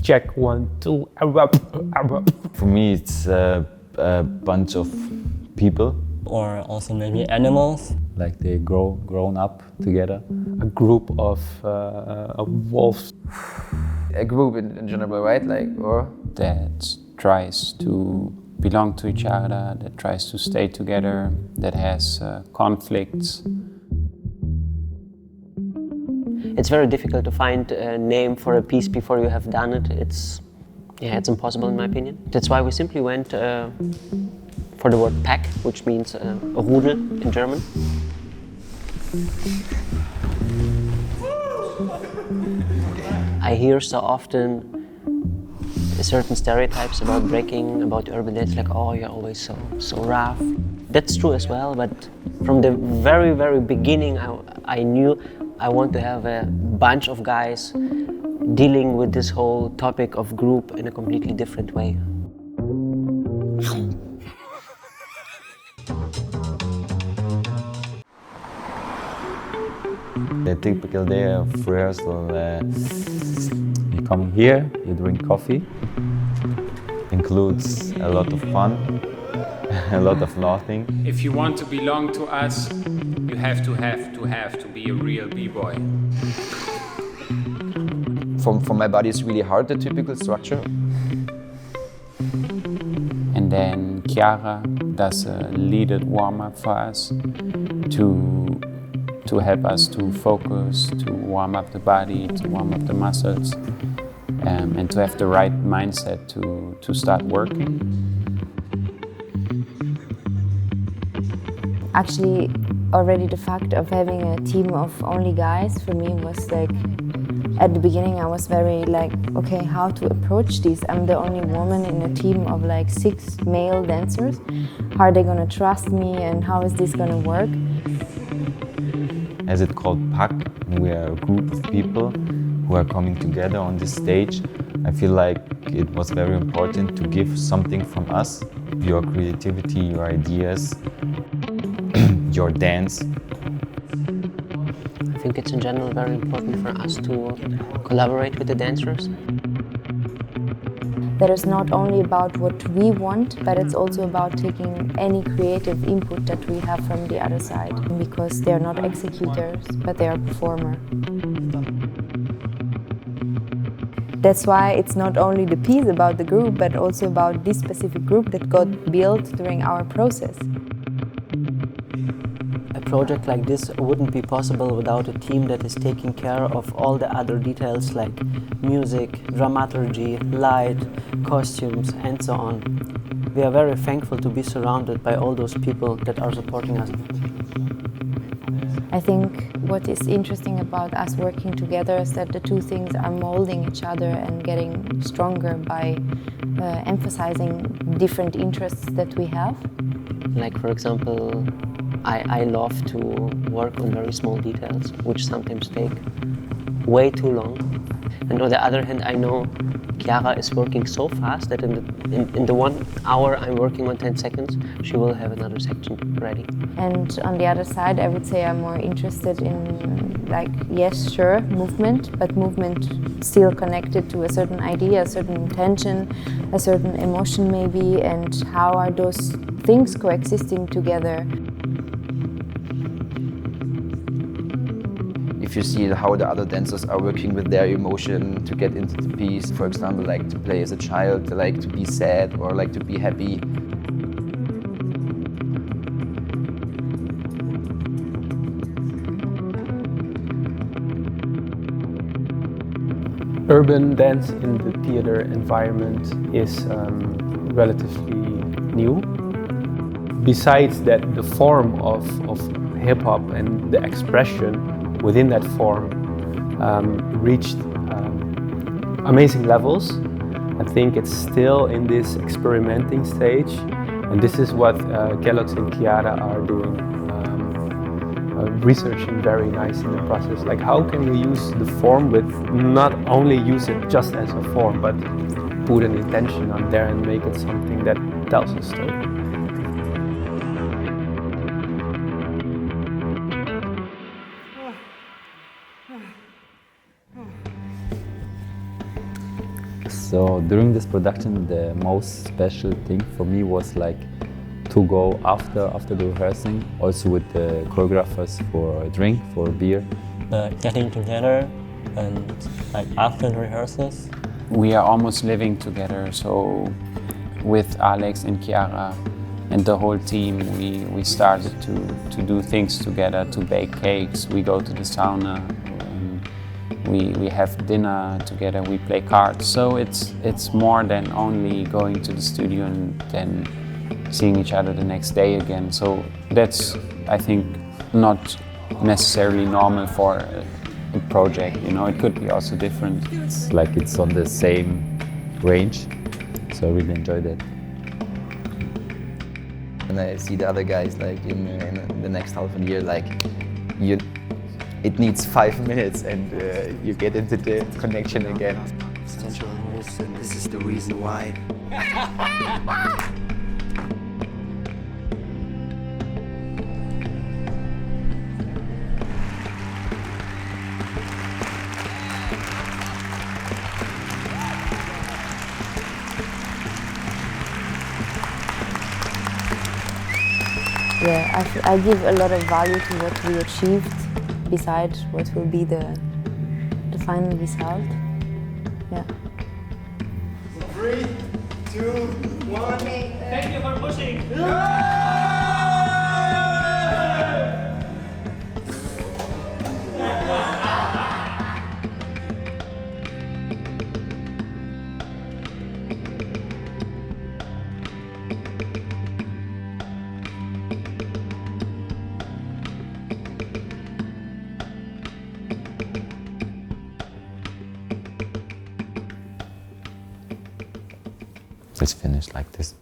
Check 1, 2. For me, it's a bunch of people. Or also maybe animals. Like they grown up together. A group of wolves. A group in general, right? Like, or that tries to belong to each other, that tries to stay together, that has conflicts. It's very difficult to find a name for a piece before you have done it. It's impossible in my opinion. That's why we simply went for the word pack, which means a Rudel in German. I hear so often certain stereotypes about breaking, about urban dance, like, oh, you're always so rough. That's true as well, but from the very, very beginning, I knew I want to have a bunch of guys dealing with this whole topic of group in a completely different way. The typical day of rehearsal, you come here, you drink coffee, includes a lot of fun, a lot of laughing. If you want to belong to us, you have to be a real b-boy. for my body, it's really hard, the typical structure. And then Chiara does a leaded warm-up for us to help us to focus, to warm up the body, to warm up the muscles, and to have the right mindset to start working. Actually, already the fact of having a team of only guys for me was like, at the beginning I was very like, okay, how to approach this? I'm the only woman in a team of like 6 male dancers. How are they gonna trust me and how is this gonna work? As it's called Pack, we are a group of people who are coming together on this stage. I feel like it was very important to give something from us, your creativity, your ideas, your dance. I think it's in general very important for us to collaborate with the dancers. That is not only about what we want, but it's also about taking any creative input that we have from the other side, because they're not executors, but they are performers. That's why it's not only the piece about the group, but also about this specific group that got built during our process. A project like this wouldn't be possible without a team that is taking care of all the other details like music, dramaturgy, light, costumes, and so on. We are very thankful to be surrounded by all those people that are supporting us. I think what is interesting about us working together is that the two things are molding each other and getting stronger by emphasizing different interests that we have. Like, for example, I love to work on very small details, which sometimes take way too long. And on the other hand, I know Chiara is working so fast that in the 1 hour I'm working on 10 seconds, she will have another section ready. And on the other side, I would say I'm more interested in, like, yes, sure, movement, but movement still connected to a certain idea, a certain intention, a certain emotion maybe, and how are those things coexisting together. If you see how the other dancers are working with their emotion to get into the piece, for example, like to play as a child, like to be sad or like to be happy. Urban dance in the theater environment is relatively new. Besides that, the form of hip-hop and the expression within that form reached amazing levels. I think it's still in this experimenting stage, and this is what Kellogg's and Chiara are doing, researching very nice in the process. Like, how can we use the form with not only use it just as a form, but put an intention on there and make it something that tells a story. So during this production, the most special thing for me was like to go after the rehearsing, also with the choreographers for a drink, for a beer. Getting together and like after the rehearsals. We are almost living together, so with Alex and Chiara and the whole team, we started to do things together, to bake cakes, we go to the sauna, we have dinner together, we play cards. So it's more than only going to the studio and then seeing each other the next day again. So that's, I think, not necessarily normal for a project, you know, it could be also different. It's like it's on the same range, so I really enjoy that. And I see the other guys like in the next half a year, like it needs 5 minutes and you get into the connection again. Central and this is the reason why. Yeah, I give a lot of value to what we achieved, besides what will be the final result. Yeah. 3, 2, 1. Thank you for pushing. Let's finish like this.